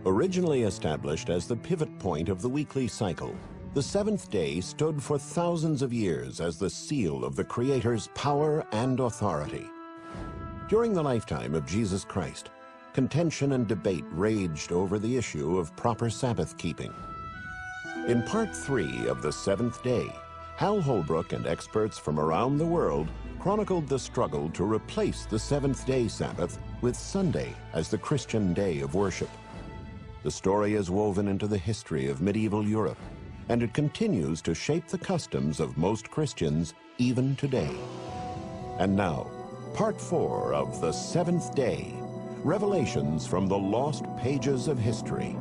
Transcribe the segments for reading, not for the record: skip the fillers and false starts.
Originally established as the pivot point of the weekly cycle, the seventh day stood for thousands of years as the seal of the Creator's power and authority. During the lifetime of Jesus Christ, contention and debate raged over the issue of proper Sabbath keeping. In Part 3 of The Seventh Day, Hal Holbrook and experts from around the world chronicled the struggle to replace the seventh-day Sabbath with Sunday as the Christian day of worship. The story is woven into the history of medieval Europe, and it continues to shape the customs of most Christians even today. And now, Part 4 of The Seventh Day, Revelations from the Lost Pages of History.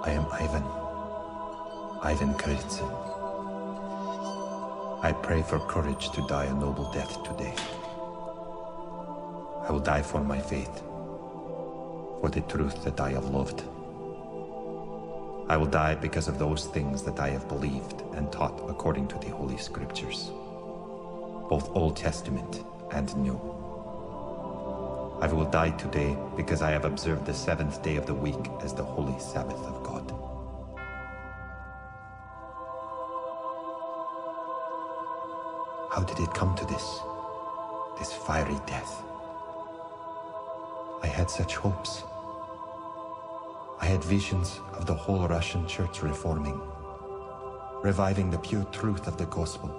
I am Ivan Kristjane. I pray for courage to die a noble death today. I will die for my faith, for the truth that I have loved. I will die because of those things that I have believed and taught according to the Holy Scriptures, both Old Testament and New. I will die today because I have observed the seventh day of the week as the holy Sabbath of God. How did it come to this fiery death? I had such hopes. I had visions of the whole Russian church reforming, reviving the pure truth of the gospel.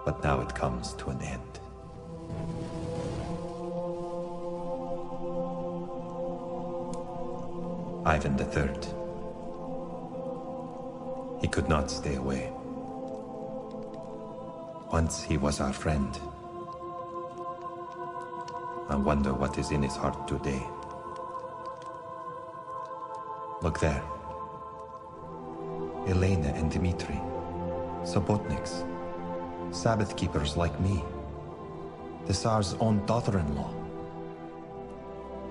But now it comes to an end. Ivan III. He could not stay away. Once he was our friend. I wonder what is in his heart today. Look there. Elena and Dmitri, Sobotniks, Sabbath keepers like me. The Tsar's own daughter-in-law.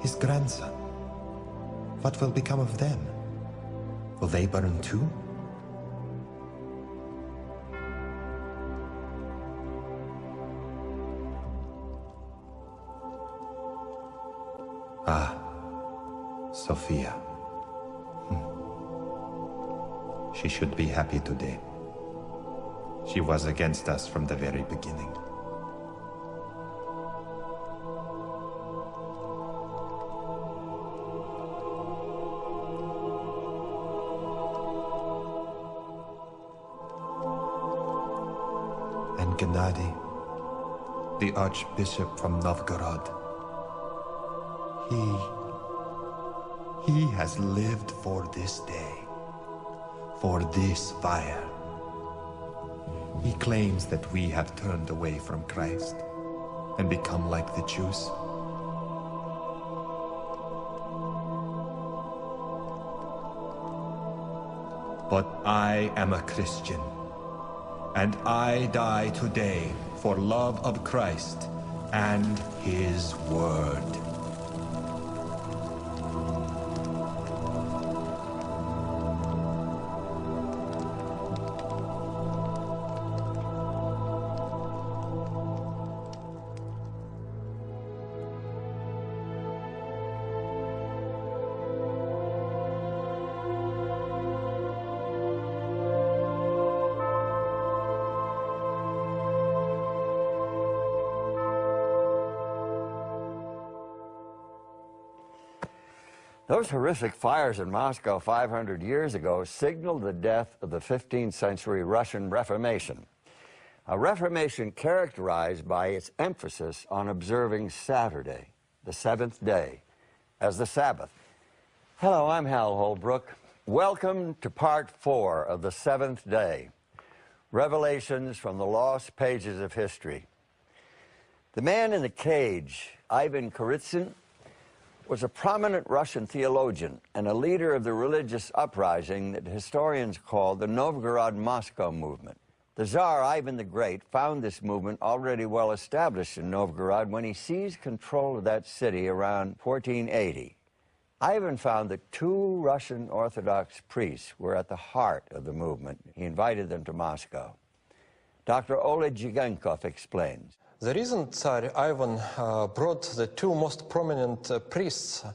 His grandson. What will become of them? Will they burn too? Ah, Sophia. She should be happy today. She was against us from the very beginning. And Gennady, the Archbishop from Novgorod, he has lived for this day, for this fire. He claims that we have turned away from Christ and become like the Jews. But I am a Christian, and I die today for love of Christ and His Word. Those horrific fires in Moscow 500 years ago signaled the death of the 15th century Russian Reformation. A Reformation characterized by its emphasis on observing Saturday, the seventh day, as the Sabbath. Hello, I'm Hal Holbrook. Welcome to part 4 of the seventh day, Revelations from the Lost Pages of History. The man in the cage, Ivan Kuritsyn, was a prominent Russian theologian and a leader of the religious uprising that historians call the Novgorod-Moscow movement. The Tsar Ivan the Great found this movement already well established in Novgorod when he seized control of that city around 1480. Ivan found that 2 Russian Orthodox priests were at the heart of the movement. He invited them to Moscow. Dr. Oleg Jigenkov explains. The reason Tsar Ivan brought the 2 most prominent priests,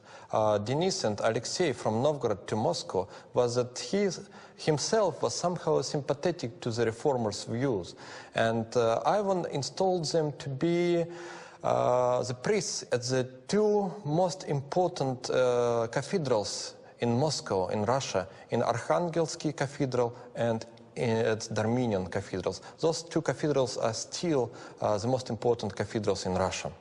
Denis and Alexei, from Novgorod to Moscow was that he himself was somehow sympathetic to the reformers' views. And Ivan installed them to be the priests at the 2 most important cathedrals in Moscow, in Russia, in Arkhangelsky Cathedral and at the Armenian cathedrals. Those 2 cathedrals are still the most important cathedrals in Russia.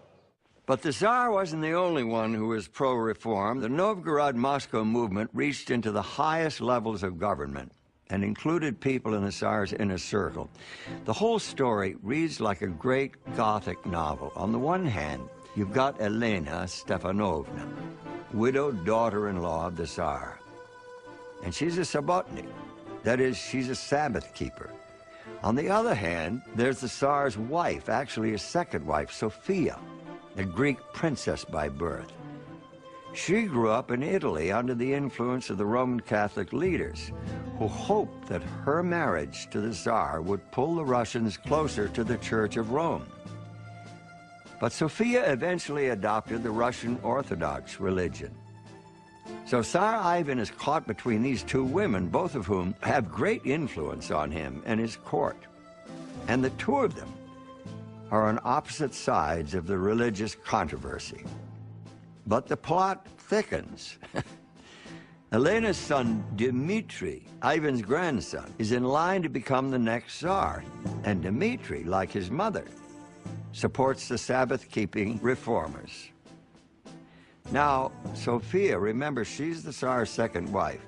But the Tsar wasn't the only one who was pro-reform. The Novgorod-Moscow movement reached into the highest levels of government and included people in the Tsar's inner circle. The whole story reads like a great Gothic novel. On the one hand, you've got Elena Stefanovna, widowed daughter-in-law of the Tsar. And she's a sobotnik. That is, she's a Sabbath keeper. On the other hand, there's the Tsar's wife, actually his second wife, Sophia, a Greek princess by birth. She grew up in Italy under the influence of the Roman Catholic leaders, who hoped that her marriage to the Tsar would pull the Russians closer to the Church of Rome. But Sophia eventually adopted the Russian Orthodox religion. So Tsar Ivan is caught between these 2 women, both of whom have great influence on him and his court. And the 2 of them are on opposite sides of the religious controversy. But the plot thickens. Elena's son, Dmitri, Ivan's grandson, is in line to become the next Tsar. And Dmitri, like his mother, supports the Sabbath-keeping reformers. Now, Sophia, remember, she's the Tsar's second wife,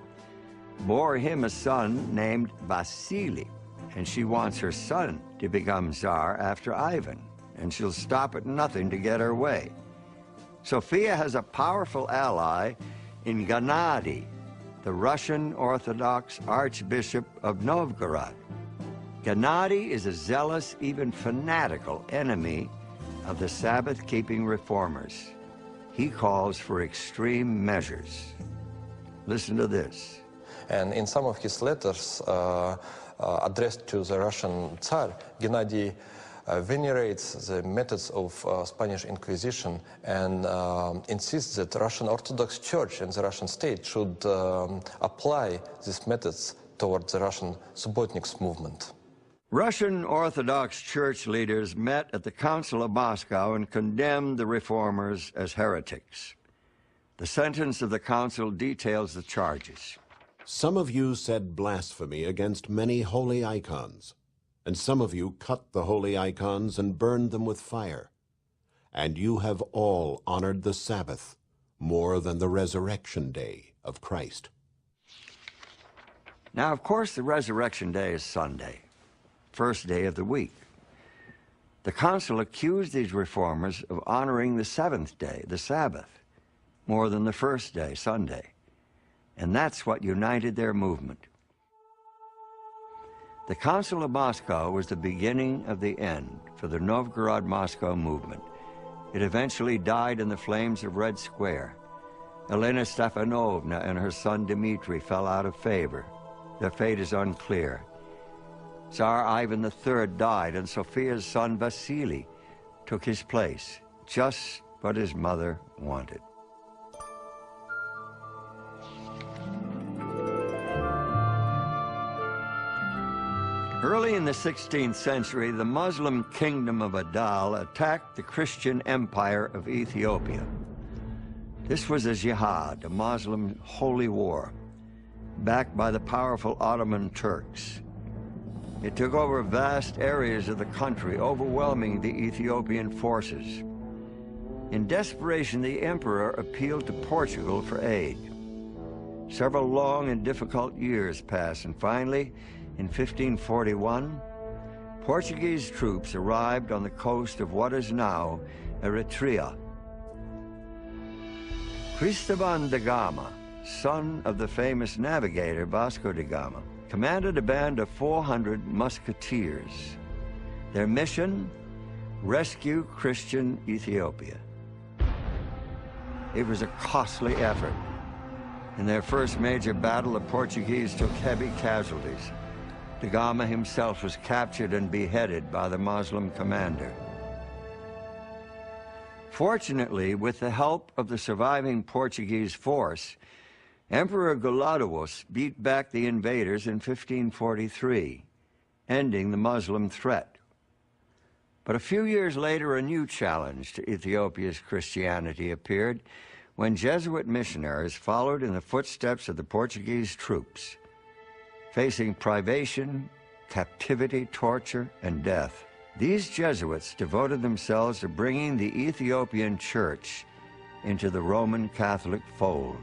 bore him a son named Vasily, and she wants her son to become Tsar after Ivan, and she'll stop at nothing to get her way. Sophia has a powerful ally in Gennady, the Russian Orthodox Archbishop of Novgorod. Gennady is a zealous, even fanatical enemy of the Sabbath-keeping reformers. He calls for extreme measures. Listen to this. And in some of his letters addressed to the Russian Tsar, Gennady venerates the methods of Spanish Inquisition and insists that the Russian Orthodox Church and the Russian state should apply these methods towards the Russian Subotniks movement. Russian Orthodox Church leaders met at the Council of Moscow and condemned the reformers as heretics. The sentence of the council details the charges. Some of you said blasphemy against many holy icons, and some of you cut the holy icons and burned them with fire. And you have all honored the Sabbath more than the resurrection day of Christ. Now, of course, the resurrection day is Sunday, first day of the week. The council accused these reformers of honoring the seventh day, the Sabbath, more than the first day, Sunday. And that's what united their movement. The Council of Moscow was the beginning of the end for the Novgorod-Moscow movement. It eventually died in the flames of Red Square. Elena Stefanovna and her son Dmitri fell out of favor. Their fate is unclear. Tsar Ivan III died, and Sophia's son Vasily took his place, just what his mother wanted. Early in the 16th century, the Muslim kingdom of Adal attacked the Christian empire of Ethiopia. This was a jihad, a Muslim holy war, backed by the powerful Ottoman Turks. It took over vast areas of the country, overwhelming the Ethiopian forces. In desperation, the emperor appealed to Portugal for aid. Several long and difficult years passed, and finally, in 1541, Portuguese troops arrived on the coast of what is now Eritrea. Cristobal da Gama, son of the famous navigator Vasco da Gama, commanded a band of 400 musketeers. Their mission? Rescue Christian Ethiopia. It was a costly effort. In their first major battle, the Portuguese took heavy casualties. Da Gama himself was captured and beheaded by the Muslim commander. Fortunately, with the help of the surviving Portuguese force, Emperor Goladuos beat back the invaders in 1543, ending the Muslim threat. But a few years later, a new challenge to Ethiopia's Christianity appeared when Jesuit missionaries followed in the footsteps of the Portuguese troops. Facing privation, captivity, torture, and death, these Jesuits devoted themselves to bringing the Ethiopian Church into the Roman Catholic fold.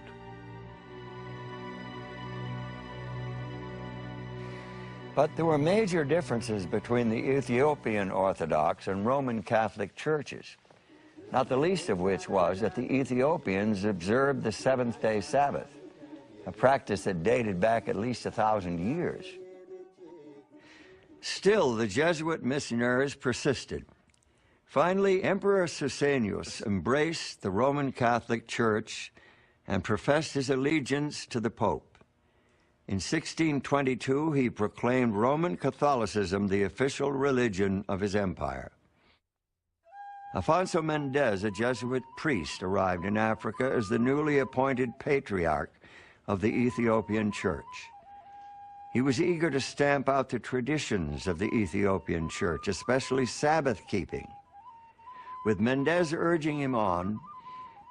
But there were major differences between the Ethiopian Orthodox and Roman Catholic churches, not the least of which was that the Ethiopians observed the seventh-day Sabbath, a practice that dated back at least 1,000 years. Still, the Jesuit missionaries persisted. Finally, Emperor Susenyos embraced the Roman Catholic Church and professed his allegiance to the Pope. In 1622, he proclaimed Roman Catholicism the official religion of his empire. Afonso Mendez, a Jesuit priest, arrived in Africa as the newly appointed patriarch of the Ethiopian Church. He was eager to stamp out the traditions of the Ethiopian Church, especially Sabbath-keeping. With Mendez urging him on,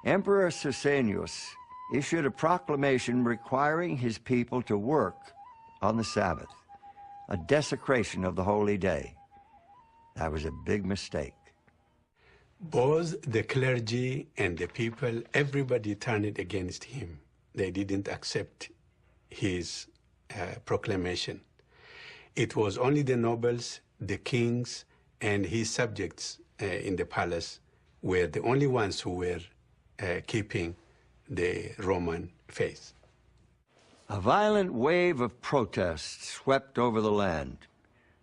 Emperor Susenyos issued a proclamation requiring his people to work on the Sabbath, a desecration of the holy day. That was a big mistake. Both the clergy and the people, everybody turned against him. They didn't accept his proclamation. It was only the nobles, the kings, and his subjects in the palace were the only ones who were keeping the Roman faith. A violent wave of protests swept over the land.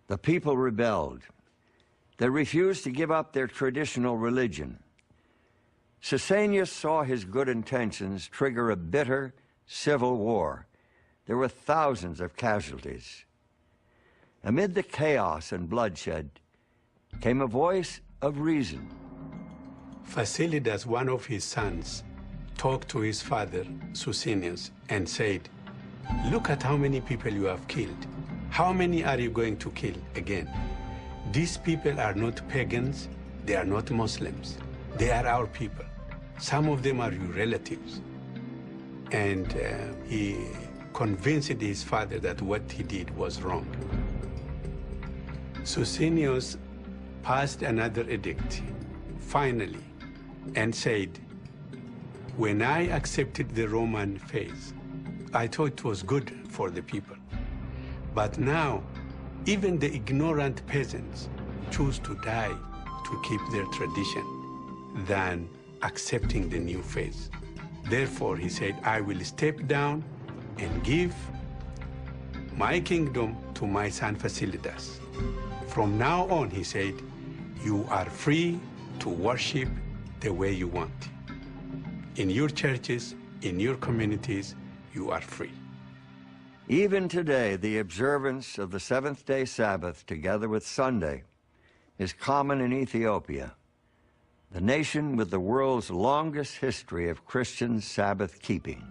The people rebelled. They refused to give up their traditional religion. Susenyos saw his good intentions trigger a bitter civil war. There were thousands of casualties. Amid the chaos and bloodshed came a voice of reason. Fasilidas, one of his sons, talked to his father, Susenyos, and said, "Look at how many people you have killed. How many are you going to kill again? These people are not pagans, they are not Muslims. They are our people. Some of them are your relatives." And he convinced his father that what he did was wrong. Susenyos passed another edict, finally, and said, "When I accepted the Roman faith, I thought it was good for the people. But now, even the ignorant peasants choose to die to keep their tradition than accepting the new faith. Therefore," he said, "I will step down and give my kingdom to my son Fasilidas. From now on, he said, you are free to worship the way you want. In your churches, in your communities, you are free. Even today, the observance of the seventh-day Sabbath, together with Sunday, is common in Ethiopia, the nation with the world's longest history of Christian Sabbath keeping.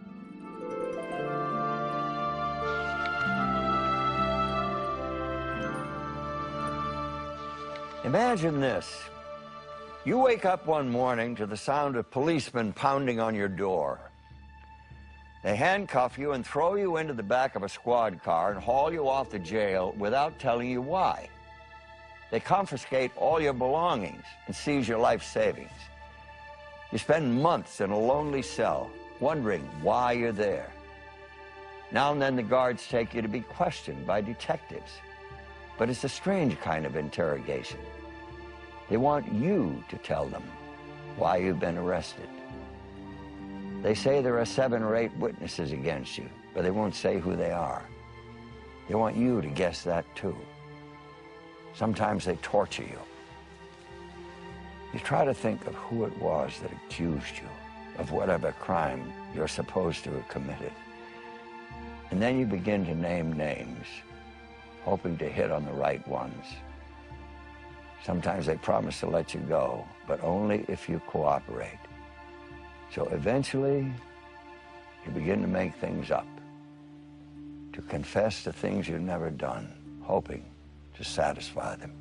Imagine this. You wake up one morning to the sound of policemen pounding on your door. They handcuff you and throw you into the back of a squad car and haul you off to jail without telling you why. They confiscate all your belongings and seize your life savings. You spend months in a lonely cell, wondering why you're there. Now and then the guards take you to be questioned by detectives. But it's a strange kind of interrogation. They want you to tell them why you've been arrested. They say there are 7 or 8 witnesses against you, but they won't say who they are. They want you to guess that too. Sometimes they torture you. You try to think of who it was that accused you of whatever crime you're supposed to have committed. And then you begin to name names, hoping to hit on the right ones. Sometimes they promise to let you go, but only if you cooperate. So eventually, you begin to make things up, to confess to things you've never done, hoping to satisfy them.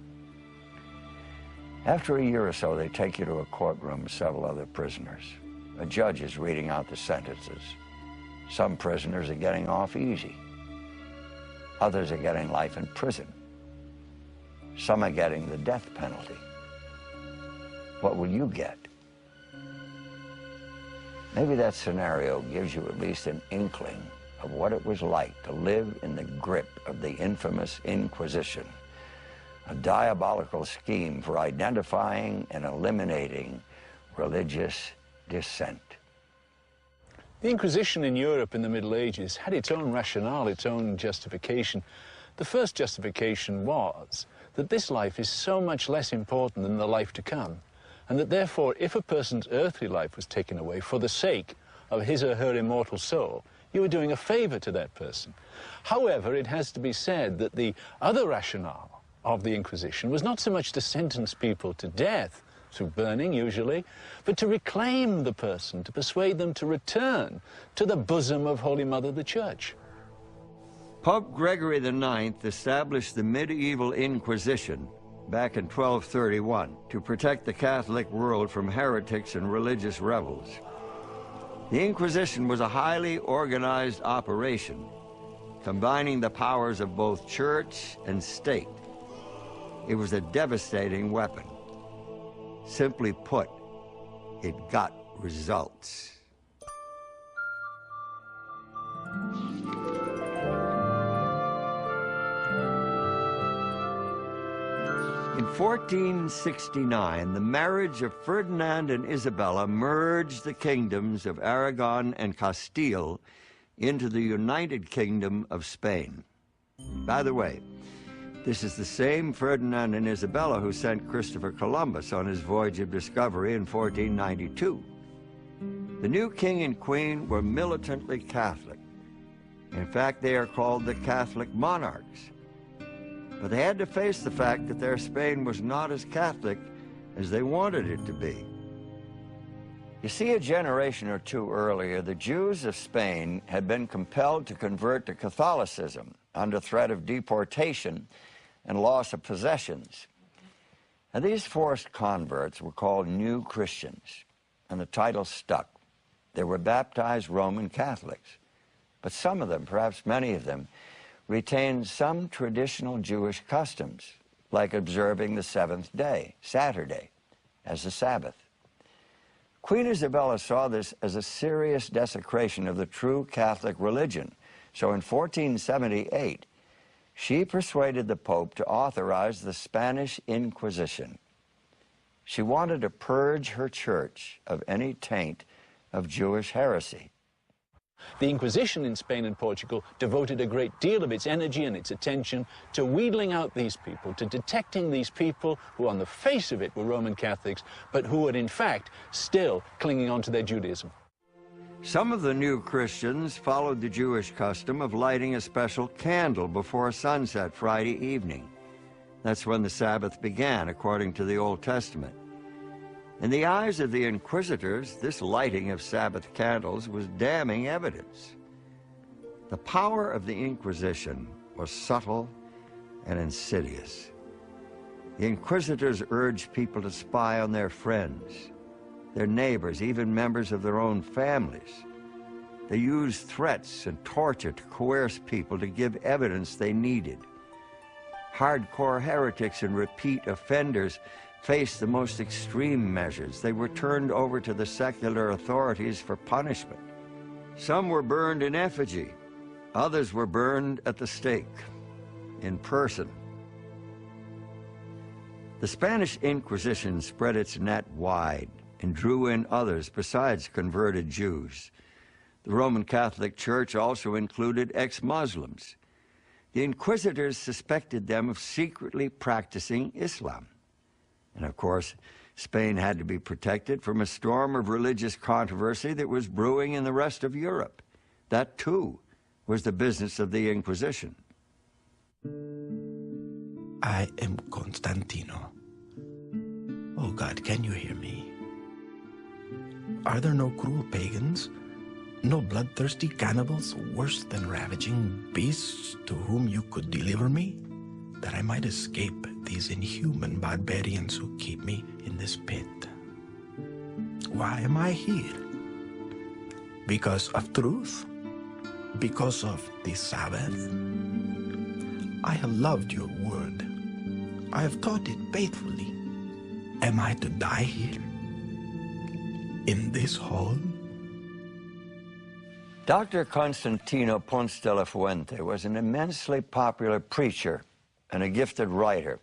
After a year or so, they take you to a courtroom with several other prisoners. A judge is reading out the sentences. Some prisoners are getting off easy. Others are getting life in prison. Some are getting the death penalty. What will you get? Maybe that scenario gives you at least an inkling of what it was like to live in the grip of the infamous Inquisition, a diabolical scheme for identifying and eliminating religious dissent. The Inquisition in Europe in the Middle Ages had its own rationale, its own justification. The first justification was that this life is so much less important than the life to come, and that therefore, if a person's earthly life was taken away for the sake of his or her immortal soul, you were doing a favor to that person. However, it has to be said that the other rationale of the Inquisition was not so much to sentence people to death, through burning usually, but to reclaim the person, to persuade them to return to the bosom of Holy Mother the Church. Pope Gregory IX established the medieval Inquisition back in 1231 to protect the Catholic world from heretics and religious rebels. The Inquisition was a highly organized operation, combining the powers of both church and state. It was a devastating weapon. Simply put, it got results. In 1469, the marriage of Ferdinand and Isabella merged the kingdoms of Aragon and Castile into the United Kingdom of Spain. By the way, this is the same Ferdinand and Isabella who sent Christopher Columbus on his voyage of discovery in 1492. The new king and queen were militantly Catholic. In fact, they are called the Catholic monarchs. But they had to face the fact that their Spain was not as Catholic as they wanted it to be. You see, a generation or two earlier, the Jews of Spain had been compelled to convert to Catholicism under threat of deportation and loss of possessions. And these forced converts were called New Christians, and the title stuck. They were baptized Roman Catholics, but some of them, perhaps many of them, retained some traditional Jewish customs, like observing the seventh day, Saturday, as the Sabbath. Queen Isabella saw this as a serious desecration of the true Catholic religion. So in 1478, she persuaded the Pope to authorize the Spanish Inquisition. She wanted to purge her church of any taint of Jewish heresy. The Inquisition in Spain and Portugal devoted a great deal of its energy and its attention to wheedling out these people, to detecting these people who on the face of it were Roman Catholics, but who were in fact still clinging on to their Judaism. Some of the new Christians followed the Jewish custom of lighting a special candle before sunset Friday evening. That's when the Sabbath began, according to the Old Testament. In the eyes of the inquisitors, this lighting of Sabbath candles was damning evidence. The power of the Inquisition was subtle and insidious. The inquisitors urged people to spy on their friends, their neighbors, even members of their own families. They used threats and torture to coerce people to give evidence they needed. Hardcore heretics and repeat offenders faced the most extreme measures. They were turned over to the secular authorities for punishment. Some were burned in effigy. Others were burned at the stake, in person. The Spanish Inquisition spread its net wide and drew in others besides converted Jews. The Roman Catholic Church also included ex-Muslims. The inquisitors suspected them of secretly practicing Islam. And of course, Spain had to be protected from a storm of religious controversy that was brewing in the rest of Europe. That, too, was the business of the Inquisition. I am Constantino. Oh God, can you hear me? Are there no cruel pagans? No bloodthirsty cannibals worse than ravaging beasts to whom you could deliver me? That I might escape these inhuman barbarians who keep me in this pit. Why am I here? Because of truth? Because of the Sabbath? I have loved your word. I have taught it faithfully. Am I to die here? In this hall? Dr. Constantino Ponce de la Fuente was an immensely popular preacher and a gifted writer.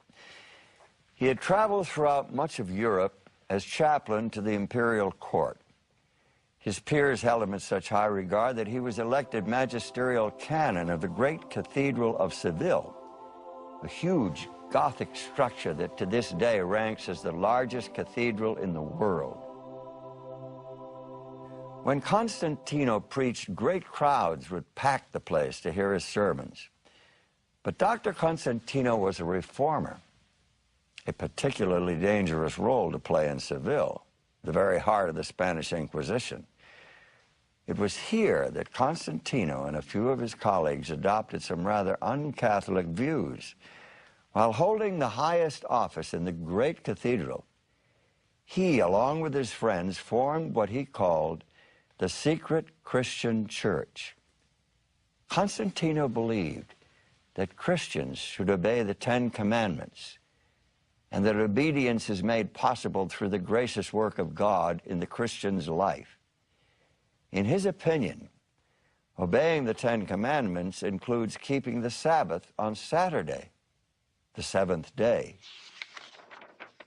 He had traveled throughout much of Europe as chaplain to the imperial court. His peers held him in such high regard that he was elected magisterial canon of the great Cathedral of Seville, a huge Gothic structure that to this day ranks as the largest cathedral in the world. When Constantino preached, great crowds would pack the place to hear his sermons. But Dr. Constantino was a reformer, a particularly dangerous role to play in Seville, the very heart of the Spanish Inquisition. It was here that Constantino and a few of his colleagues adopted some rather un-Catholic views. While holding the highest office in the great cathedral, he, along with his friends, formed what he called the secret Christian church. Constantino believed that Christians should obey the 10 Commandments, and that obedience is made possible through the gracious work of God in the Christian's life. In his opinion, obeying the 10 Commandments includes keeping the Sabbath on Saturday, the 7th day.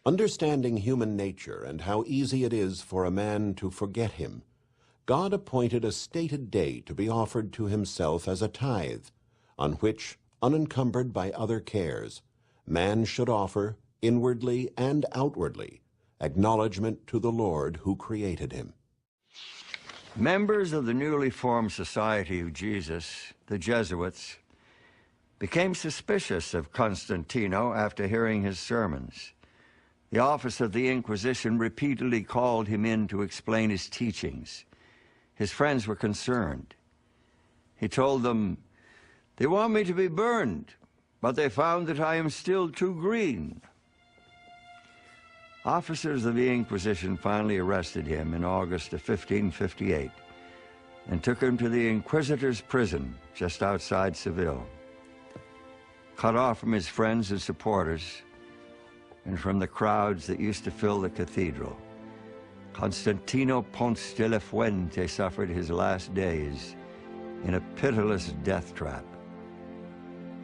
Understanding human nature and how easy it is for a man to forget him, God appointed a stated day to be offered to himself as a tithe, on which, unencumbered by other cares, man should offer, inwardly and outwardly, acknowledgement to the Lord who created him. Members of the newly formed Society of Jesus, the Jesuits, became suspicious of Constantino after hearing his sermons. The office of the Inquisition repeatedly called him in to explain his teachings. His friends were concerned. He told them, "They want me to be burned, but they found that I am still too green." Officers of the Inquisition finally arrested him in August of 1558 and took him to the Inquisitors' prison just outside Seville. Cut off from his friends and supporters and from the crowds that used to fill the cathedral, Constantino Ponce de la Fuente suffered his last days in a pitiless death trap.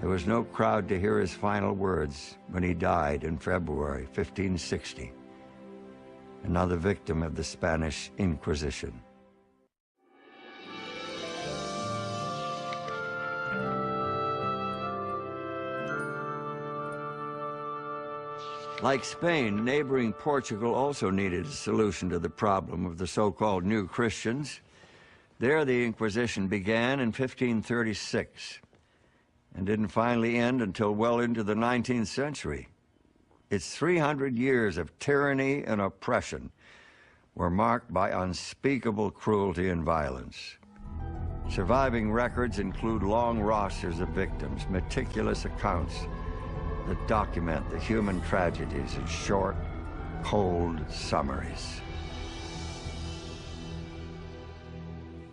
There was no crowd to hear his final words when he died in February 1560, another victim of the Spanish Inquisition. Like Spain, neighboring Portugal also needed a solution to the problem of the so-called New Christians. There, the Inquisition began in 1536 and didn't finally end until well into the 19th century. Its 300 years of tyranny and oppression were marked by unspeakable cruelty and violence. Surviving records include long rosters of victims, meticulous accounts that document the human tragedies in short, cold summaries.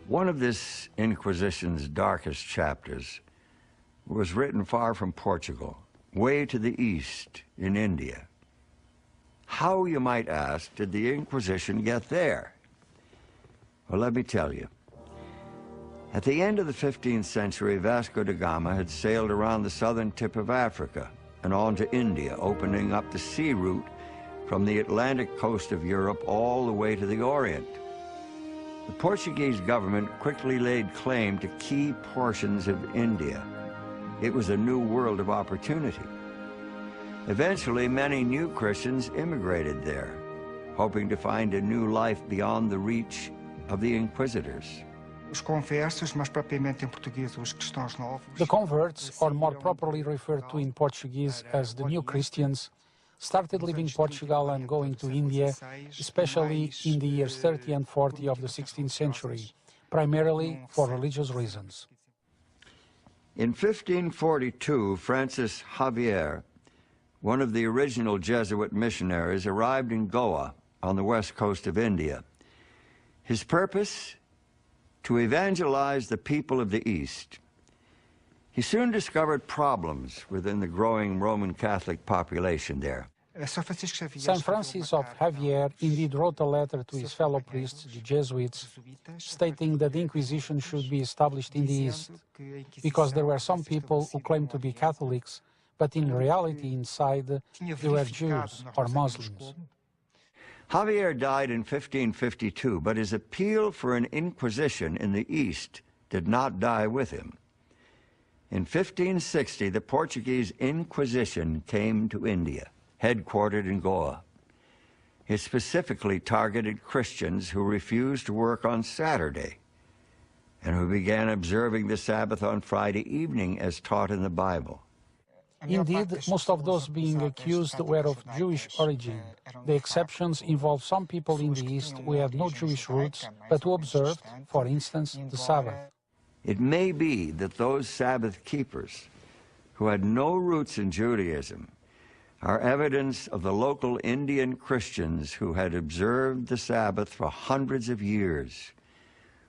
One of this Inquisition's darkest chapters was written far from Portugal, way to the east in India. How, you might ask, did the Inquisition get there? Well, let me tell you. At the end of the 15th century, Vasco da Gama had sailed around the southern tip of Africa and on to India, opening up the sea route from the Atlantic coast of Europe all the way to the Orient. The Portuguese government quickly laid claim to key portions of India. It was a new world of opportunity. Eventually, many new Christians immigrated there, hoping to find a new life beyond the reach of the inquisitors. The converts, or more properly referred to in Portuguese as the new Christians, started leaving Portugal and going to India, especially in the years 30 and 40 of the 16th century, primarily for religious reasons. In 1542, Francis Xavier, one of the original Jesuit missionaries, arrived in Goa on the west coast of India. His purpose? To evangelize the people of the East. He soon discovered problems within the growing Roman Catholic population there. St. Francis of Xavier indeed wrote a letter to his fellow priests, the Jesuits, stating that the Inquisition should be established in the East, because there were some people who claimed to be Catholics, but in reality inside they were Jews or Muslims. Xavier died in 1552, but his appeal for an inquisition in the East did not die with him. In 1560, the Portuguese Inquisition came to India, headquartered in Goa. It specifically targeted Christians who refused to work on Saturday and who began observing the Sabbath on Friday evening as taught in the Bible. Indeed, most of those being accused were of Jewish origin. The exceptions involved some people in the East who had no Jewish roots, but who observed, for instance, the Sabbath. It may be that those Sabbath keepers who had no roots in Judaism are evidence of the local Indian Christians who had observed the Sabbath for hundreds of years,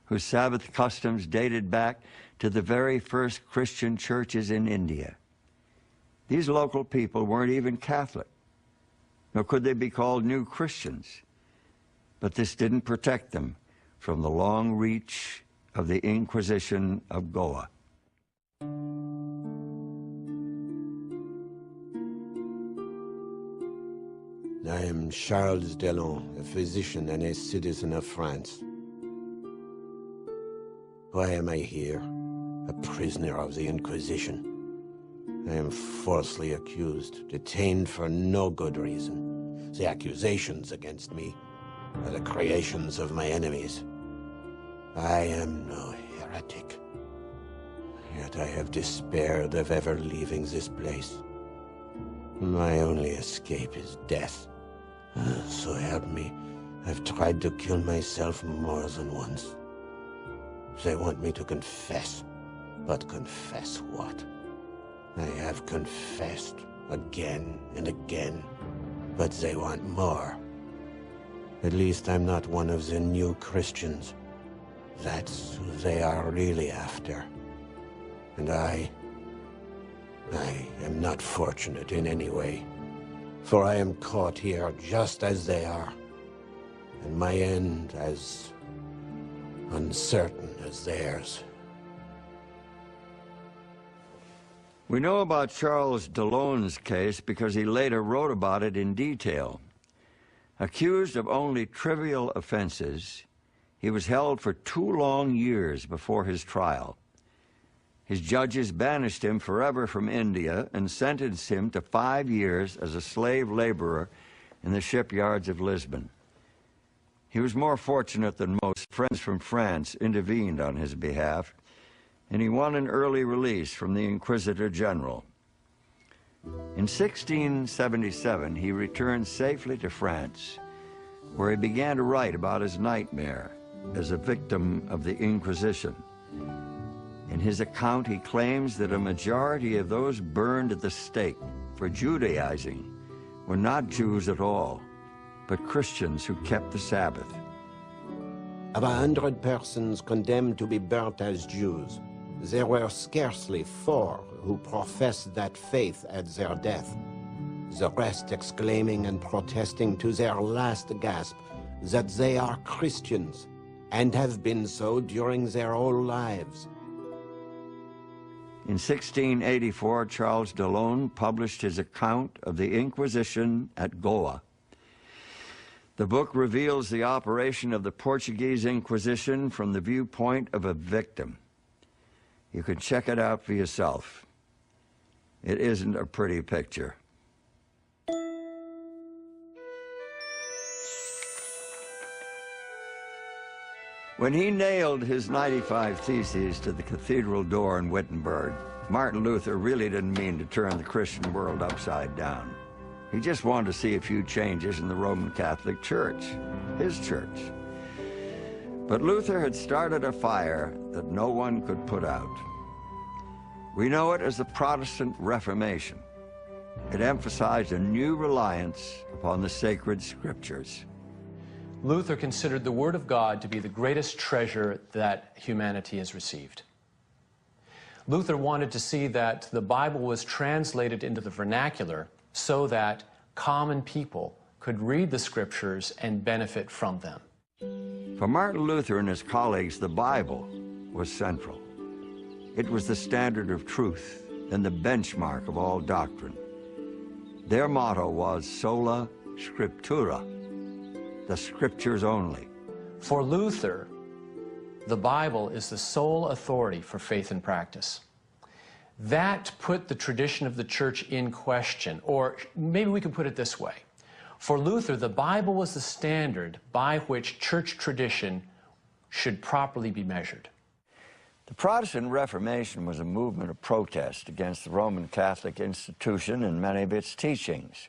whose Sabbath customs dated back to the very first Christian churches in India. These local people weren't even Catholic, nor could they be called new Christians. But this didn't protect them from the long reach of the Inquisition of Goa. I am Charles Delon, a physician and a citizen of France. Why am I here? A prisoner of the Inquisition. I am falsely accused, detained for no good reason. The accusations against me are the creations of my enemies. I am no heretic. Yet I have despaired of ever leaving this place. My only escape is death. So help me, I've tried to kill myself more than once. They want me to confess, but confess what? I have confessed again and again, but they want more. At least I'm not one of the new Christians. That's who they are really after. And I am not fortunate in any way, for I am caught here just as they are, and my end as uncertain as theirs. We know about Charles Delon's case because he later wrote about it in detail. Accused of only trivial offenses, he was held for 2 long years before his trial. His judges banished him forever from India and sentenced him to 5 years as a slave laborer in the shipyards of Lisbon. He was more fortunate than most. Friends from France intervened on his behalf, and he won an early release from the Inquisitor General. In 1677, he returned safely to France, where he began to write about his nightmare as a victim of the Inquisition. In his account, he claims that a majority of those burned at the stake for Judaizing were not Jews at all, but Christians who kept the Sabbath. Of 100 persons condemned to be burnt as Jews, there were scarcely 4 who professed that faith at their death, the rest exclaiming and protesting to their last gasp that they are Christians and have been so during their whole lives. In 1684, Charles Delaune published his account of the Inquisition at Goa. The book reveals the operation of the Portuguese Inquisition from the viewpoint of a victim. You can check it out for yourself. It isn't a pretty picture. When he nailed his 95 Theses to the cathedral door in Wittenberg, Martin Luther really didn't mean to turn the Christian world upside down. He just wanted to see a few changes in the Roman Catholic Church, his church. But Luther had started a fire that no one could put out. We know it as the Protestant Reformation. It emphasized a new reliance upon the sacred scriptures. Luther considered the Word of God to be the greatest treasure that humanity has received. Luther wanted to see that the Bible was translated into the vernacular so that common people could read the Scriptures and benefit from them. For Martin Luther and his colleagues, the Bible was central. It was the standard of truth and the benchmark of all doctrine. Their motto was sola scriptura, the Scriptures only. For Luther, the Bible is the sole authority for faith and practice. That put the tradition of the church in question, or maybe we could put it this way. For Luther, the Bible was the standard by which church tradition should properly be measured. The Protestant Reformation was a movement of protest against the Roman Catholic institution and many of its teachings.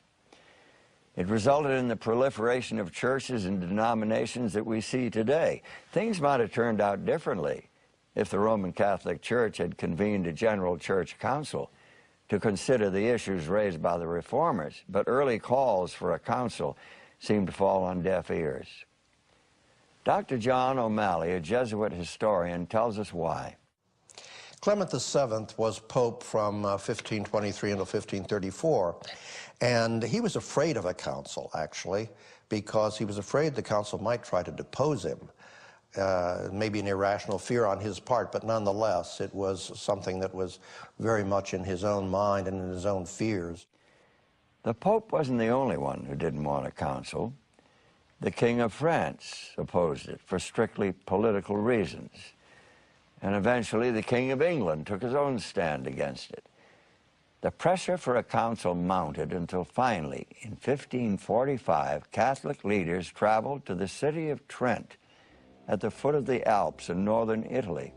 It resulted in the proliferation of churches and denominations that we see today. Things might have turned out differently if the Roman Catholic Church had convened a general church council to consider the issues raised by the reformers, but early calls for a council seemed to fall on deaf ears. Dr. John O'Malley, a Jesuit historian, tells us why. Clement VII was Pope from 1523 until 1534, and he was afraid of a council, actually, because he was afraid the council might try to depose him. Maybe an irrational fear on his part, but nonetheless, it was something that was very much in his own mind and in his own fears. The Pope wasn't the only one who didn't want a council. The King of France opposed it for strictly political reasons. And eventually the King of England took his own stand against it. The pressure for a council mounted until finally, in 1545, Catholic leaders traveled to the city of Trent at the foot of the Alps in northern Italy.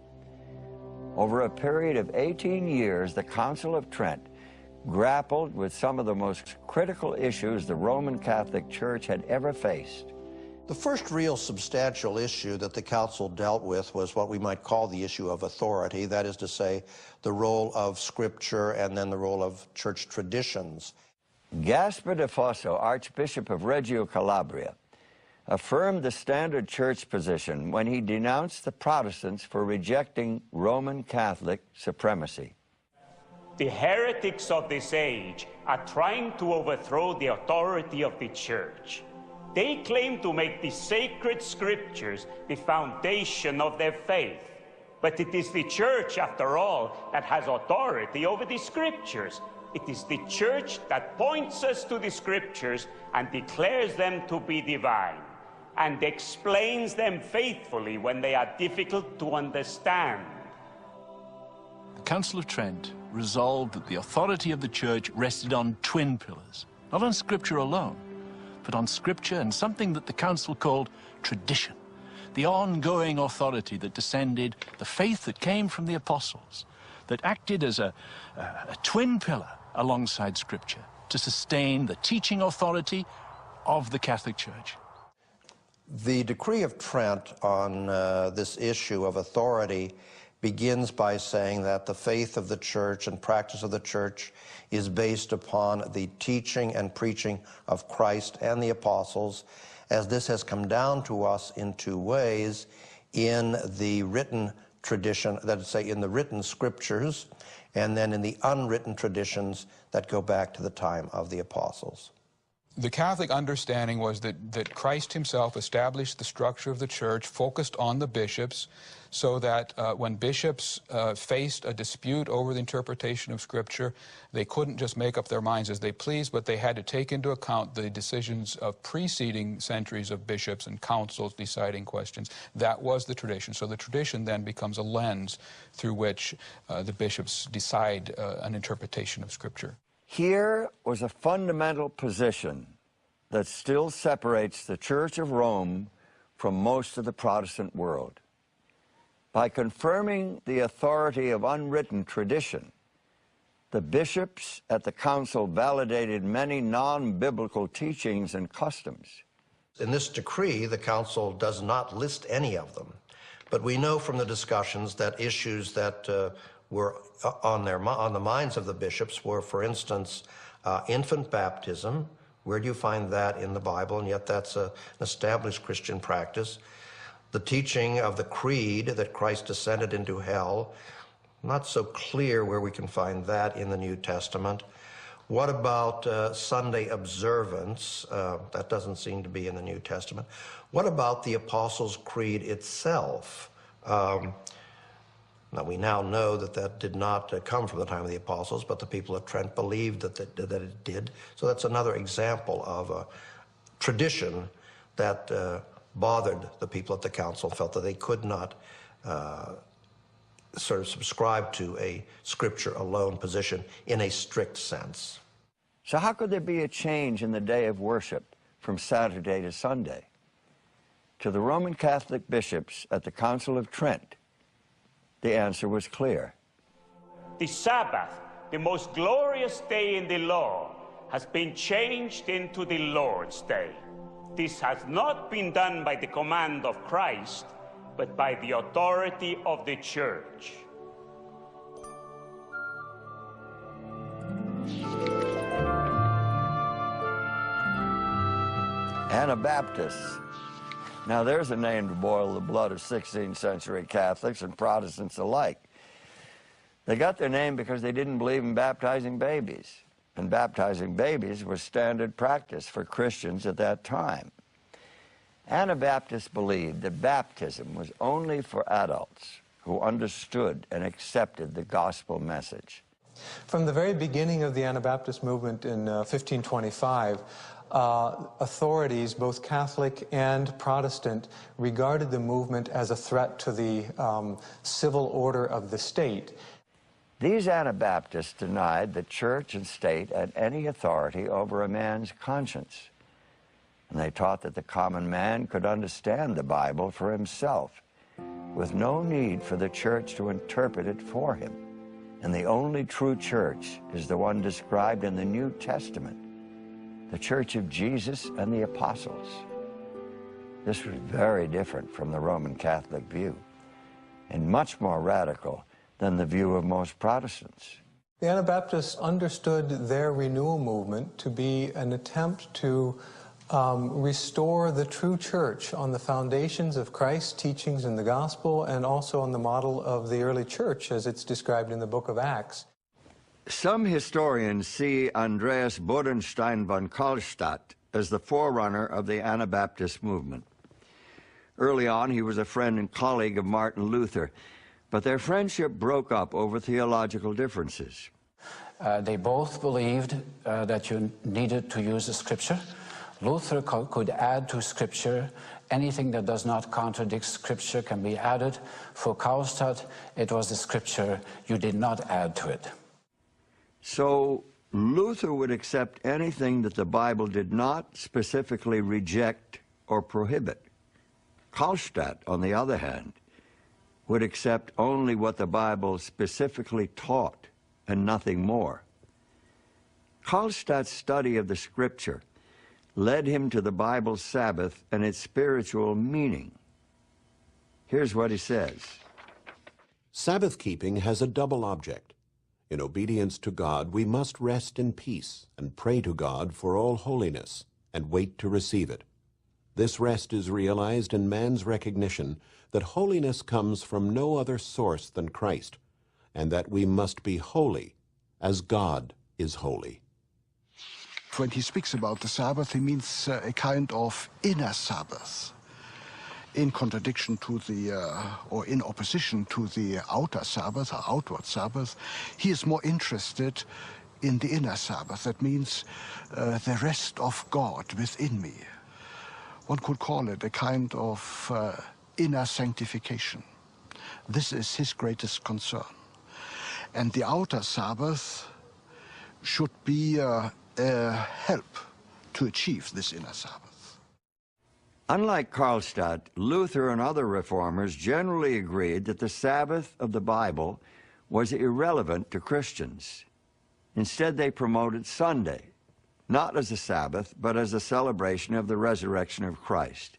Over a period of 18 years, the Council of Trent grappled with some of the most critical issues the Roman Catholic Church had ever faced. The first real substantial issue that the council dealt with was what we might call the issue of authority, that is to say, the role of Scripture and then the role of church traditions. Gaspar de Fosso, Archbishop of Reggio Calabria, affirmed the standard church position when he denounced the Protestants for rejecting Roman Catholic supremacy. The heretics of this age are trying to overthrow the authority of the church. They claim to make the sacred scriptures the foundation of their faith. But it is the church, after all, that has authority over the scriptures. It is the church that points us to the scriptures and declares them to be divine, and explains them faithfully when they are difficult to understand. the Council of Trent resolved that the authority of the Church rested on twin pillars, not on Scripture alone, but on Scripture and something that the Council called tradition, the ongoing authority that descended, the faith that came from the apostles, that acted as a twin pillar alongside Scripture to sustain the teaching authority of the Catholic Church. The Decree of Trent on this issue of authority begins by saying that the faith of the Church and practice of the Church is based upon the teaching and preaching of Christ and the apostles, as this has come down to us in two ways: in the written tradition, that is, say, in the written scriptures, and then in the unwritten traditions that go back to the time of the apostles. The Catholic understanding was that Christ himself established the structure of the church, focused on the bishops, so that when bishops faced a dispute over the interpretation of Scripture, they couldn't just make up their minds as they pleased, but they had to take into account the decisions of preceding centuries of bishops and councils deciding questions. That was the tradition. So the tradition then becomes a lens through which the bishops decide an interpretation of Scripture. Here was a fundamental position that still separates the Church of Rome from most of the Protestant world. By confirming the authority of unwritten tradition, the bishops at the council validated many non-biblical teachings and customs. In this decree, the council does not list any of them, but we know from the discussions that issues that were on the minds of the bishops were, for instance, infant baptism. Where do you find that in the Bible? And yet that's an established Christian practice. The teaching of the creed that Christ descended into hell, not so clear where we can find that in the New Testament. What about Sunday observance? That doesn't seem to be in the New Testament. What about the Apostles' Creed itself? Now, we now know that that did not come from the time of the apostles, but the people of Trent believed that it did. So that's another example of a tradition that bothered the people at the council, felt that they could not sort of subscribe to a Scripture-alone position in a strict sense. So how could there be a change in the day of worship from Saturday to Sunday? To the Roman Catholic bishops at the Council of Trent, the answer was clear. The Sabbath, the most glorious day in the law, has been changed into the Lord's Day. This has not been done by the command of Christ, but by the authority of the Church. Anabaptists. Now, there's a name to boil the blood of 16th century Catholics and Protestants alike. They got their name because they didn't believe in baptizing babies, and baptizing babies was standard practice for Christians at that time. Anabaptists believed that baptism was only for adults who understood and accepted the gospel message. From the very beginning of the Anabaptist movement in 1525, authorities, both Catholic and Protestant, regarded the movement as a threat to the civil order of the state. These Anabaptists denied that church and state had any authority over a man's conscience. And they taught that the common man could understand the Bible for himself, with no need for the church to interpret it for him. And the only true church is the one described in the New Testament, the Church of Jesus and the Apostles. This was very different from the Roman Catholic view, and much more radical than the view of most Protestants. The Anabaptists understood their renewal movement to be an attempt to restore the true church on the foundations of Christ's teachings in the gospel, and also on the model of the early church as it's described in the book of Acts. Some historians see Andreas Bodenstein von Karlstadt as the forerunner of the Anabaptist movement. Early on, he was a friend and colleague of Martin Luther, but their friendship broke up over theological differences. They both believed that you needed to use the Scripture. Luther could add to Scripture anything that does not contradict Scripture can be added. For Karlstadt, it was the Scripture you did not add to it. So Luther would accept anything that the Bible did not specifically reject or prohibit. Karlstadt, on the other hand, would accept only what the Bible specifically taught and nothing more. Karlstadt's study of the Scripture led him to the Bible's Sabbath and its spiritual meaning. Here's what he says. Sabbath keeping has a double object. In obedience to God, we must rest in peace and pray to God for all holiness and wait to receive it. This rest is realized in man's recognition that holiness comes from no other source than Christ, and that we must be holy as God is holy. When he speaks about the Sabbath, he means a kind of inner Sabbath, in contradiction to the, or in opposition to the outer Sabbath, or outward Sabbath. He is more interested in the inner Sabbath. That means the rest of God within me. One could call it a kind of inner sanctification. This is his greatest concern. And the outer Sabbath should be a help to achieve this inner Sabbath. Unlike Karlstadt, Luther and other reformers generally agreed that the Sabbath of the Bible was irrelevant to Christians. Instead, they promoted Sunday, not as a Sabbath, but as a celebration of the resurrection of Christ.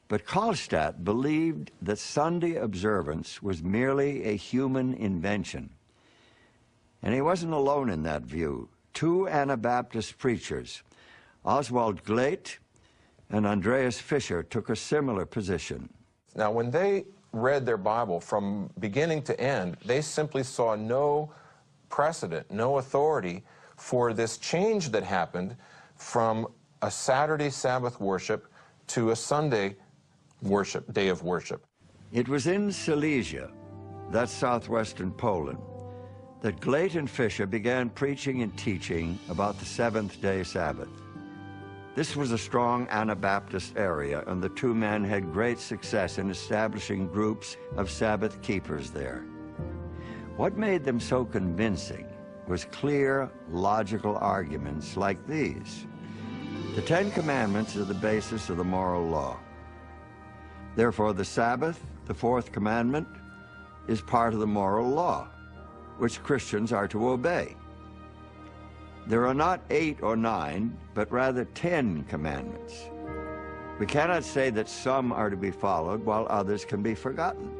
But Karlstadt believed that Sunday observance was merely a human invention. And he wasn't alone in that view. Two Anabaptist preachers, Oswald Gleit and Andreas Fischer, took a similar position. Now, when they read their Bible from beginning to end, they simply saw no precedent, no authority for this change that happened from a Saturday Sabbath worship to a Sunday worship, day of worship. It was in Silesia, that's southwestern Poland, that Gleit and Fischer began preaching and teaching about the seventh-day Sabbath. This was a strong Anabaptist area, and the two men had great success in establishing groups of Sabbath keepers there. What made them so convincing was clear, logical arguments like these. The Ten Commandments are the basis of the moral law. Therefore, the Sabbath, the fourth commandment, is part of the moral law, which Christians are to obey. There are not 8 or 9, but rather 10 commandments. We cannot say that some are to be followed while others can be forgotten.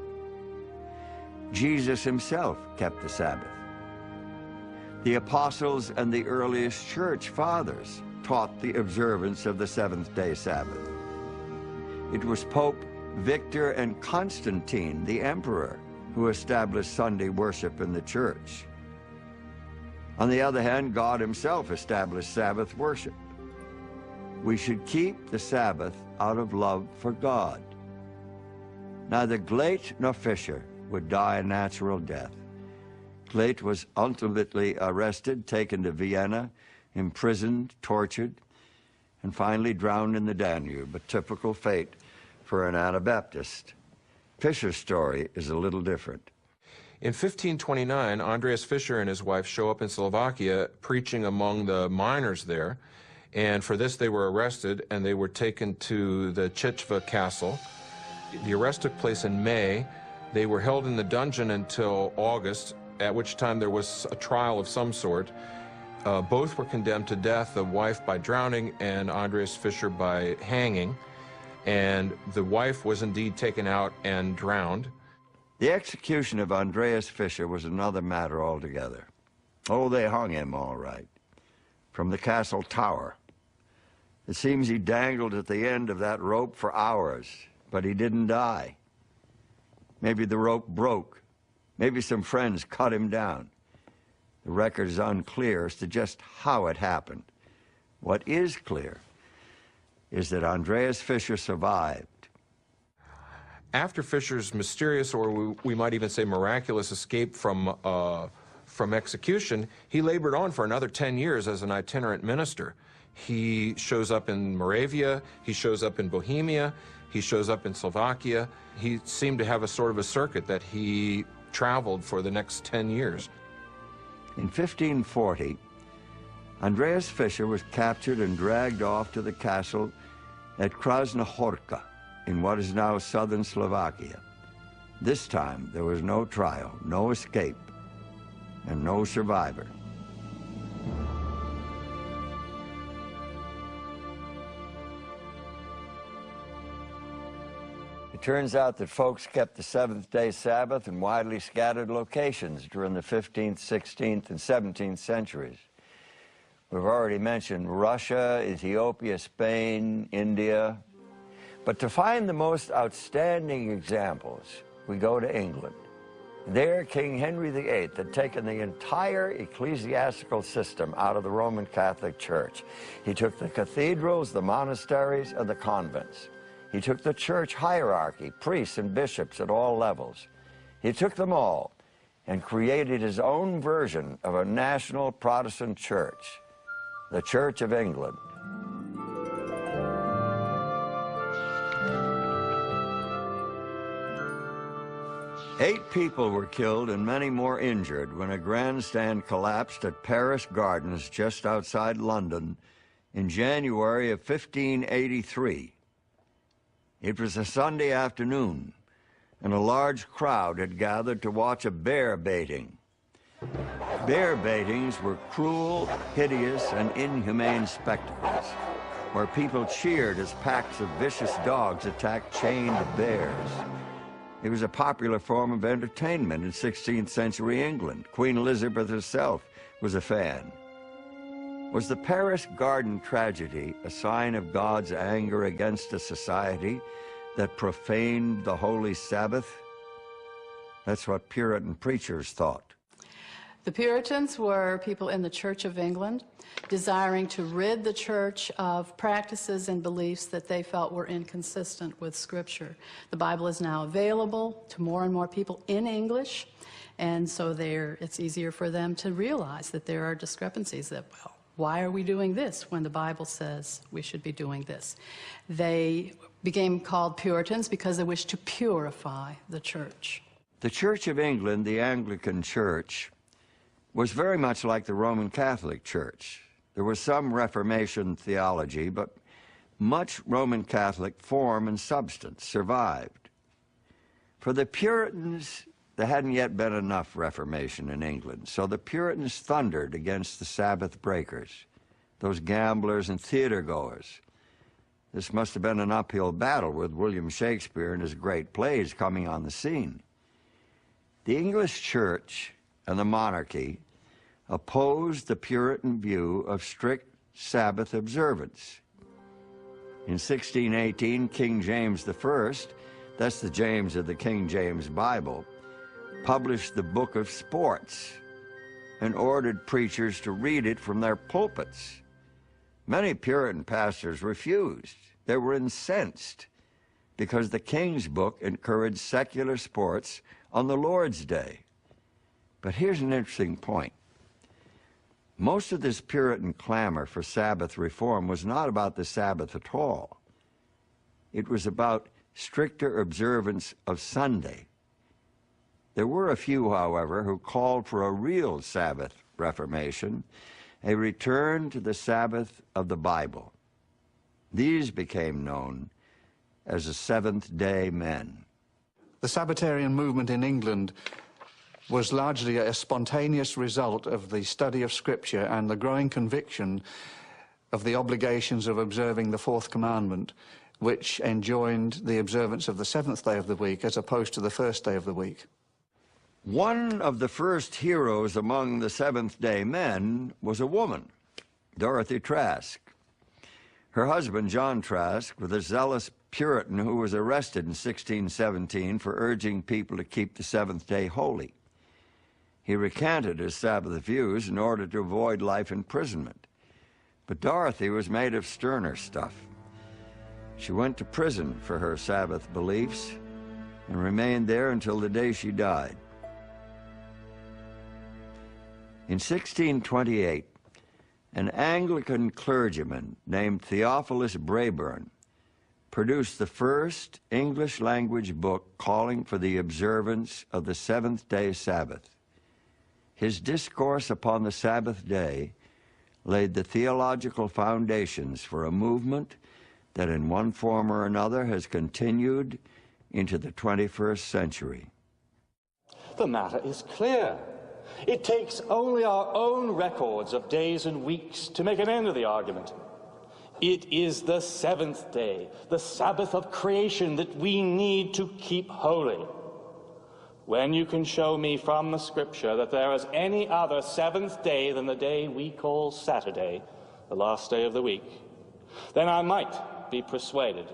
Jesus himself kept the Sabbath. The apostles and the earliest church fathers taught the observance of the seventh-day Sabbath. It was Pope Victor and Constantine, the emperor, who established Sunday worship in the church. On the other hand, God himself established Sabbath worship. We should keep the Sabbath out of love for God. Neither Gleit nor Fischer would die a natural death. Gleit was ultimately arrested, taken to Vienna, imprisoned, tortured, and finally drowned in the Danube, a typical fate for an Anabaptist. Fischer's story is a little different. In 1529, Andreas Fischer and his wife show up in Slovakia preaching among the miners there, and for this they were arrested and they were taken to the Chichva castle. The arrest took place in May. They were held in the dungeon until August, at which time there was a trial of some sort. Both were condemned to death, the wife by drowning and Andreas Fischer by hanging, and the wife was indeed taken out and drowned. The execution of Andreas Fischer was another matter altogether. Oh, they hung him all right, from the castle tower. It seems he dangled at the end of that rope for hours, but he didn't die. Maybe the rope broke. Maybe some friends cut him down. The record is unclear as to just how it happened. What is clear is that Andreas Fischer survived. After Fischer's mysterious, or we might even say miraculous, escape from execution, he labored on for another 10 years as an itinerant minister. He shows up in Moravia, he shows up in Bohemia, he shows up in Slovakia. He seemed to have a sort of a circuit that he traveled for the next 10 years. In 1540, Andreas Fischer was captured and dragged off to the castle at Krasna Horka in what is now southern Slovakia. This time, there was no trial, no escape, and no survivor. It turns out that folks kept the seventh-day Sabbath in widely scattered locations during the 15th, 16th, and 17th centuries. We've already mentioned Russia, Ethiopia, Spain, India. But to find the most outstanding examples, we go to England. There, King Henry VIII had taken the entire ecclesiastical system out of the Roman Catholic Church. He took the cathedrals, the monasteries, and the convents. He took the church hierarchy, priests and bishops at all levels. He took them all and created his own version of a national Protestant church, the Church of England. Eight people were killed and many more injured when a grandstand collapsed at Paris Gardens just outside London in January of 1583. It was a Sunday afternoon, and a large crowd had gathered to watch a bear baiting. Bear baitings were cruel, hideous, and inhumane spectacles, where people cheered as packs of vicious dogs attacked chained bears. It was a popular form of entertainment in 16th century England. Queen Elizabeth herself was a fan. Was the Paris Garden tragedy a sign of God's anger against a society that profaned the holy Sabbath? That's what Puritan preachers thought. The Puritans were people in the Church of England desiring to rid the church of practices and beliefs that they felt were inconsistent with Scripture. The Bible is now available to more and more people in English, and so it's easier for them to realize that there are discrepancies that, well, why are we doing this when the Bible says we should be doing this? They became called Puritans because they wished to purify the church. The Church of England, the Anglican Church, was very much like the Roman Catholic Church. There was some Reformation theology, but much Roman Catholic form and substance survived. For the Puritans, there hadn't yet been enough Reformation in England, so the Puritans thundered against the Sabbath breakers, those gamblers and theater-goers. This must have been an uphill battle with William Shakespeare and his great plays coming on the scene. The English Church and the monarchy opposed the Puritan view of strict Sabbath observance. In 1618, King James I, that's the James of the King James Bible, published the Book of Sports and ordered preachers to read it from their pulpits. Many Puritan pastors refused. They were incensed because the King's Book encouraged secular sports on the Lord's Day. But here's an interesting point. Most of this Puritan clamor for Sabbath reform was not about the Sabbath at all. It was about stricter observance of Sunday. There were a few, however, who called for a real Sabbath reformation, a return to the Sabbath of the Bible. These became known as the Seventh-day Men. The Sabbatarian movement in England was largely a spontaneous result of the study of Scripture and the growing conviction of the obligations of observing the fourth commandment, which enjoined the observance of the seventh day of the week as opposed to the first day of the week. One of the first heroes among the Seventh-day Men was a woman, Dorothy Trask. Her husband, John Trask, was a zealous Puritan who was arrested in 1617 for urging people to keep the seventh day holy. He recanted his Sabbath views in order to avoid life imprisonment. But Dorothy was made of sterner stuff. She went to prison for her Sabbath beliefs and remained there until the day she died. In 1628, An Anglican clergyman named Theophilus Brabourne produced the first English-language book calling for the observance of the seventh-day Sabbath. His discourse upon the Sabbath day laid the theological foundations for a movement that in one form or another has continued into the 21st century. The matter is clear. It takes only our own records of days and weeks to make an end of the argument. It is the seventh day, the Sabbath of creation, that we need to keep holy. When you can show me from the Scripture that there is any other seventh day than the day we call Saturday, the last day of the week, then I might be persuaded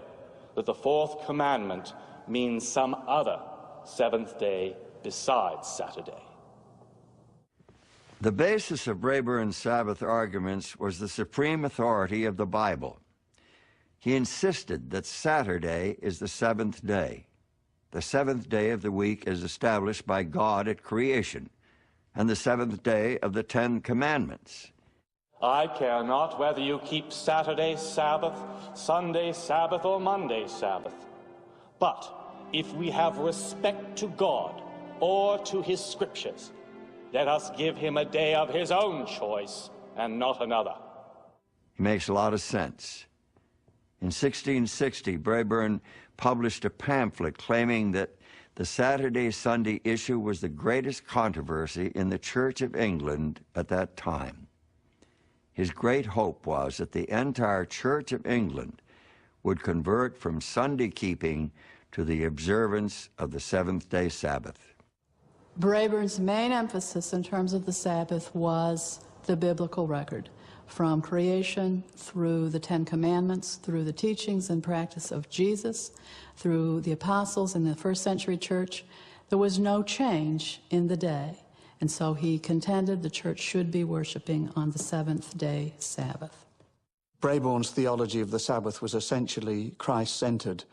that the fourth commandment means some other seventh day besides Saturday. The basis of Brabourne's Sabbath arguments was the supreme authority of the Bible. He insisted that Saturday is the seventh day. The seventh day of the week is established by God at creation, and the seventh day of the 10 Commandments. I care not whether you keep Saturday Sabbath, Sunday Sabbath, or Monday Sabbath. But if we have respect to God or to his Scriptures, let us give him a day of his own choice and not another. It makes a lot of sense. In 1660, Brabourne published a pamphlet claiming that the Saturday-Sunday issue was the greatest controversy in the Church of England at that time. His great hope was that the entire Church of England would convert from Sunday keeping to the observance of the seventh-day Sabbath. Brabourne's main emphasis in terms of the Sabbath was the biblical record, from creation through the 10 Commandments, through the teachings and practice of Jesus, through the apostles in the first century church. There was no change in the day, and so he contended the church should be worshiping on the seventh-day Sabbath. Brabourne's theology of the Sabbath was essentially Christ-centered.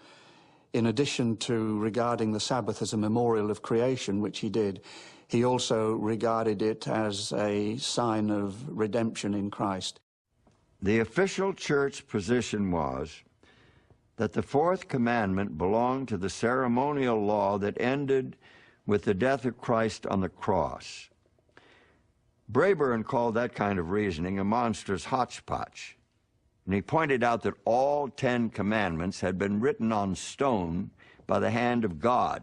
In addition to regarding the Sabbath as a memorial of creation, which he did, he also regarded it as a sign of redemption in Christ. The official church position was that the fourth commandment belonged to the ceremonial law that ended with the death of Christ on the cross. Brabourne called that kind of reasoning a monstrous hodgepodge. And he pointed out that all 10 commandments had been written on stone by the hand of God,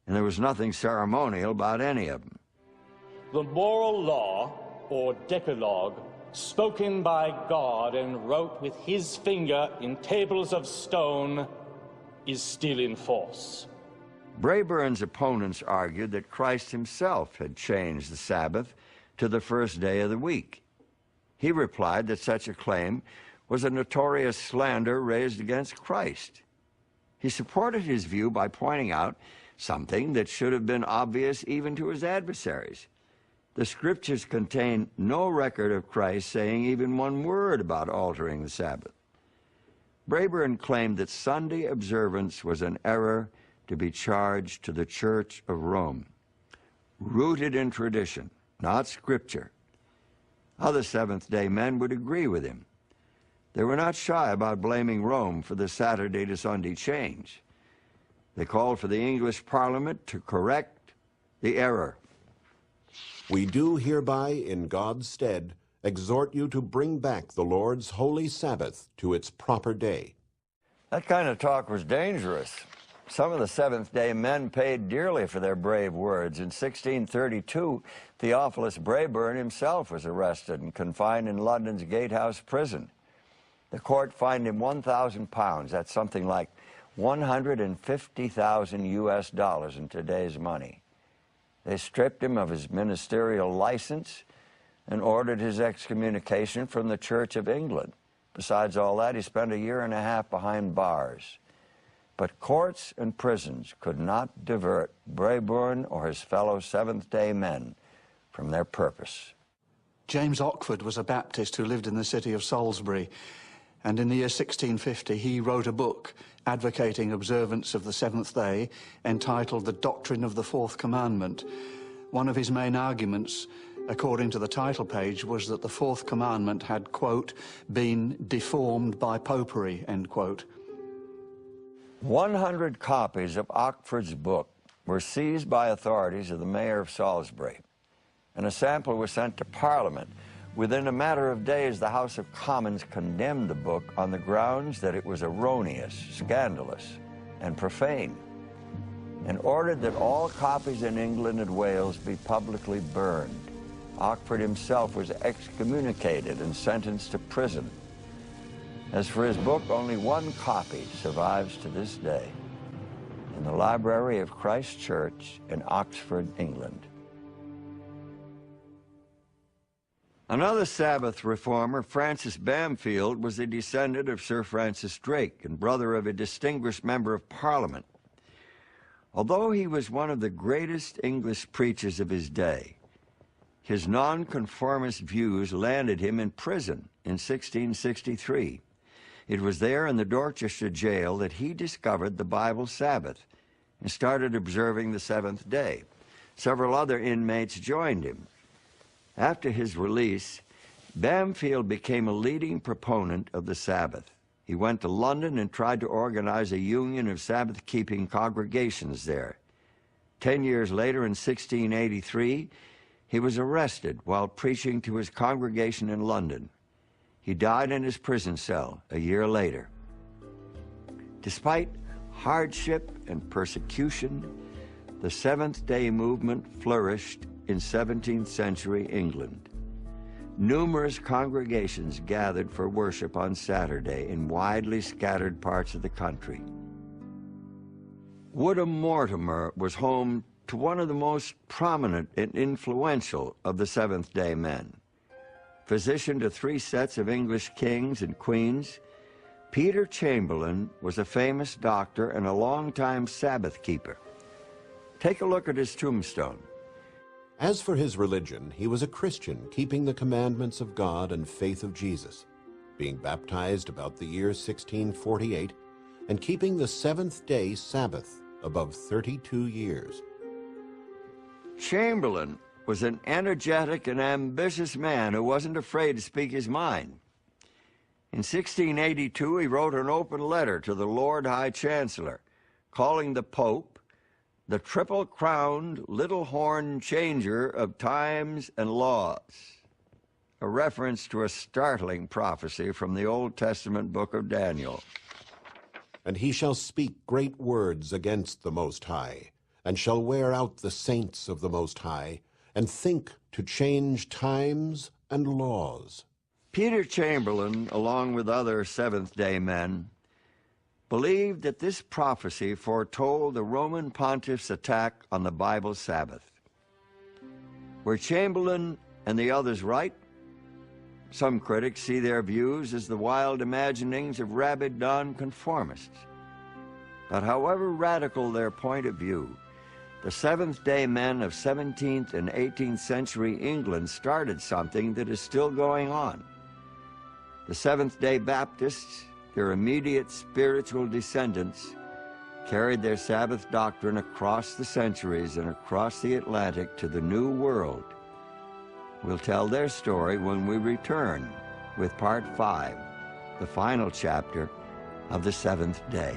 and there was nothing ceremonial about any of them. The moral law, or Decalogue, spoken by God and wrote with his finger in tables of stone, is still in force. Brabourne's opponents argued that Christ himself had changed the Sabbath to the first day of the week. He replied that such a claim was a notorious slander raised against Christ. He supported his view by pointing out something that should have been obvious even to his adversaries. The Scriptures contain no record of Christ saying even one word about altering the Sabbath. Brabourne claimed that Sunday observance was an error to be charged to the Church of Rome, rooted in tradition, not Scripture. Other Seventh-day men would agree with him. They were not shy about blaming Rome for the Saturday to Sunday change. They called for the English Parliament to correct the error. We do hereby, in God's stead, exhort you to bring back the Lord's holy Sabbath to its proper day. That kind of talk was dangerous. Some of the Seventh-day men paid dearly for their brave words. In 1632, Theophilus Brabourne himself was arrested and confined in London's Gatehouse prison. The court fined him £1,000. That's something like 150,000 US dollars in today's money. They stripped him of his ministerial license and ordered his excommunication from the Church of England. Besides all that, he spent a year and a half behind bars. But courts and prisons could not divert Brabourne or his fellow Seventh-day men from their purpose. James Ockford was a Baptist who lived in the city of Salisbury, and in the year 1650 he wrote a book advocating observance of the seventh day entitled The Doctrine of the Fourth Commandment. One of his main arguments according to the title page, was that the fourth commandment had, quote, been deformed by popery, end quote. 100 copies of Oxford's book were seized by authorities of the mayor of Salisbury, and a sample was sent to Parliament. Within a matter of days, the House of Commons condemned the book on the grounds that it was erroneous, scandalous, and profane, and ordered that all copies in England and Wales be publicly burned. Oxford himself was excommunicated and sentenced to prison. As for his book, only one copy survives to this day in the library of Christ Church in Oxford, England. Another Sabbath reformer, Francis Bamfield, was a descendant of Sir Francis Drake and brother of a distinguished member of Parliament. Although he was one of the greatest English preachers of his day, his nonconformist views landed him in prison in 1663. It was there in the Dorchester jail that he discovered the Bible Sabbath and started observing the seventh day. Several other inmates joined him. After his release, Bamfield became a leading proponent of the Sabbath. He went to London and tried to organize a union of Sabbath-keeping congregations there. 10 years later, in 1683, he was arrested while preaching to his congregation in London. He died in his prison cell a year later. Despite hardship and persecution, the Seventh-day Movement flourished in 17th century England. Numerous congregations gathered for worship on Saturday in widely scattered parts of the country. Woodham Mortimer was home to one of the most prominent and influential of the Seventh-day men. Physician to 3 sets of English kings and queens, Peter Chamberlain was a famous doctor and a longtime Sabbath keeper. Take a look at his tombstone. As for his religion, he was a Christian, keeping the commandments of God and faith of Jesus, being baptized about the year 1648, and keeping the seventh-day Sabbath above 32 years. Chamberlain was an energetic and ambitious man who wasn't afraid to speak his mind. In 1682, he wrote an open letter to the Lord High Chancellor, calling the Pope the triple-crowned little horn changer of times and laws, a reference to a startling prophecy from the Old Testament book of Daniel. And he shall speak great words against the Most High, and shall wear out the saints of the Most High, and think to change times and laws. Peter Chamberlain, along with other Seventh-day men, believed that this prophecy foretold the Roman pontiff's attack on the Bible Sabbath. Were Chamberlain and the others right? Some critics see their views as the wild imaginings of rabid nonconformists. But however radical their point of view, the Seventh-day men of 17th and 18th century England started something that is still going on. The Seventh-day Baptists, their immediate spiritual descendants, carried their Sabbath doctrine across the centuries and across the Atlantic to the New World. We'll tell their story when we return with Part 5, the final chapter of the Seventh Day.